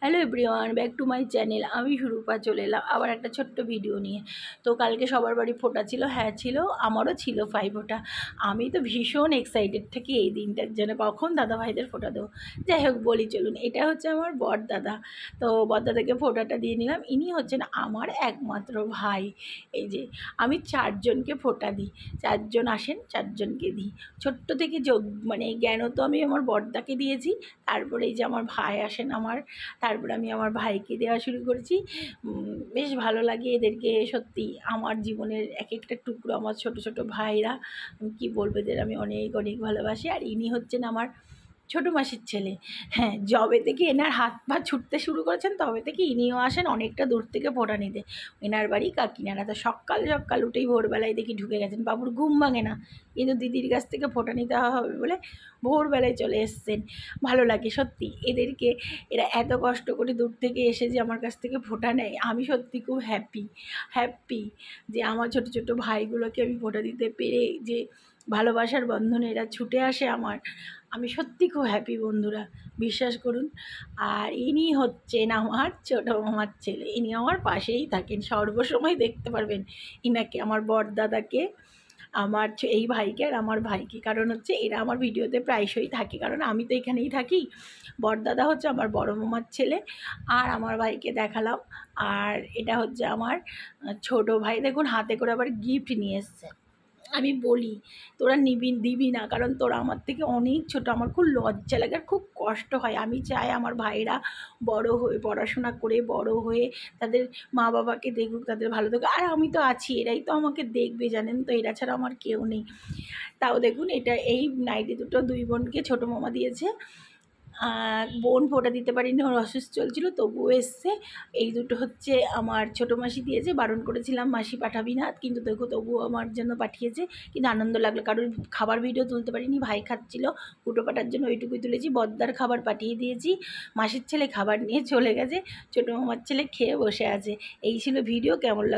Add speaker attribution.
Speaker 1: Hello everyone, back to my channel. আমি সুরূপা চলে এলাম আবার একটা ছোট্ট ভিডিও নিয়ে। তো কালকে সবার বাড়ি ফোঁটা ছিল, হ্যাঁ ছিল, আমারও ছিল ফোঁটা। আমি তো ভীষণ এক্সাইটেড থাকি এই দিনটার জন্য, কখন দাদাভাইদের ফোঁটা দেবো। যাই হোক, বলি চলুন। এটা হচ্ছে আমার বড়দাদা। তো বড়দাদাকে ফোঁটাটা দিয়ে নিলাম। ইনি হচ্ছেন আমার একমাত্র ভাই। এই যে আমি চারজনকে ফোঁটা দিই, চারজন আসেন, চারজনকে দিই। ছোট্ট থেকে মানে জ্ঞানও তো আমি আমার বড়দাকে দিয়েছি। তারপরে এই যে আমার ভাই আসেন আমার, তারপরে আমি আমার ভাইকে দেওয়া শুরু করেছি। বেশ ভালো লাগে এদেরকে, সত্যি আমার জীবনের এক একটা টুকরো আমার ছোট ছোট ভাইরা। কি বলবো, এদের আমি অনেক অনেক ভালোবাসি। আর ইনি হচ্ছেন আমার ছোটো মাসির ছেলে। হ্যাঁ, যবে থেকে এনার হাত পা ছুটতে শুরু করেছেন তবে থেকে ইনিও আসেন অনেকটা দূর থেকে ফোঁটা নিতে। এনার বাড়ি কাকিনাড়া। তো সকাল সকাল উঠেই ভোরবেলায় দেখি ঢুকে গেছেন। বাবুর ঘুম ভাঙে না, কিন্তু দিদির কাছ থেকে ফোঁটা নিতে হবে বলে ভোরবেলায় চলে এসছেন। ভালো লাগে সত্যি এদেরকে, এরা এত কষ্ট করে দূর থেকে এসে যে আমার কাছ থেকে ফোঁটা নেয়, আমি সত্যি খুব হ্যাপি যে আমার ছোট ছোট ভাইগুলোকে আমি ফোঁটা দিতে পেরে, যে ভালোবাসার বন্ধনে এরা ছুটে আসে আমার। আমি সত্যি খুব হ্যাপি বন্ধুরা, বিশ্বাস করুন। আর ইনি হচ্ছেন আমার ছোটো মামার ছেলে। ইনি আমার পাশেই থাকেন, সর্বসময় দেখতে পারবেন ইনাকে, আমার বড়দাদাকে, আমার এই ভাইকে আর আমার ভাইকে। কারণ হচ্ছে এরা আমার ভিডিওতে প্রায়শই থাকে, কারণ আমি তো এখানেই থাকি। বড়দাদা হচ্ছে আমার বড় মামার ছেলে, আর আমার ভাইকে দেখালাম। আর এটা হচ্ছে আমার ছোটো ভাই। দেখুন হাতে করে আবার গিফট নিয়ে এসছে। আমি বলি তোরা দিবি না, কারণ তোরা আমার থেকে অনেক ছোট, আমার খুব লজ্জা লাগে আর খুব কষ্ট হয়। আমি চাই আমার ভাইরা বড় হয়ে, পড়াশোনা করে বড় হয়ে তাদের মা বাবাকে দেখুক, তাদের ভালো থাকুক। আর আমি তো আছি, এরাই তো আমাকে দেখবে, জানেন তো, এরা ছাড়া আমার কেউ নেই। তাও দেখুন, এটা এই নাইটি দুটো দুই বোনকে ছোটো মামা দিয়েছে। বোন ফোঁটা দিতে পারিনি, ওর অসুস্থ চলছিল, তবুও এসছে। এই দুটো হচ্ছে আমার ছোটো মাসি দিয়েছে, বারণ করেছিলাম মাসি পাঠাবি না, কিন্তু দেখো তবুও আমার জন্য পাঠিয়েছে। কিন্তু আনন্দ লাগলো, কারোর খাবার ভিডিও তুলতে পারিনি, ভাই খাচ্ছিল, ফুটো পাটার জন্য ওইটুকুই তুলেছি। বদ্দার খাবার পাঠিয়ে দিয়েছি, মাসির ছেলে খাবার নিয়ে চলে গেছে, ছোটো মামার ছেলে খেয়ে বসে আছে। এই ছিল ভিডিও। কেমন লাগলো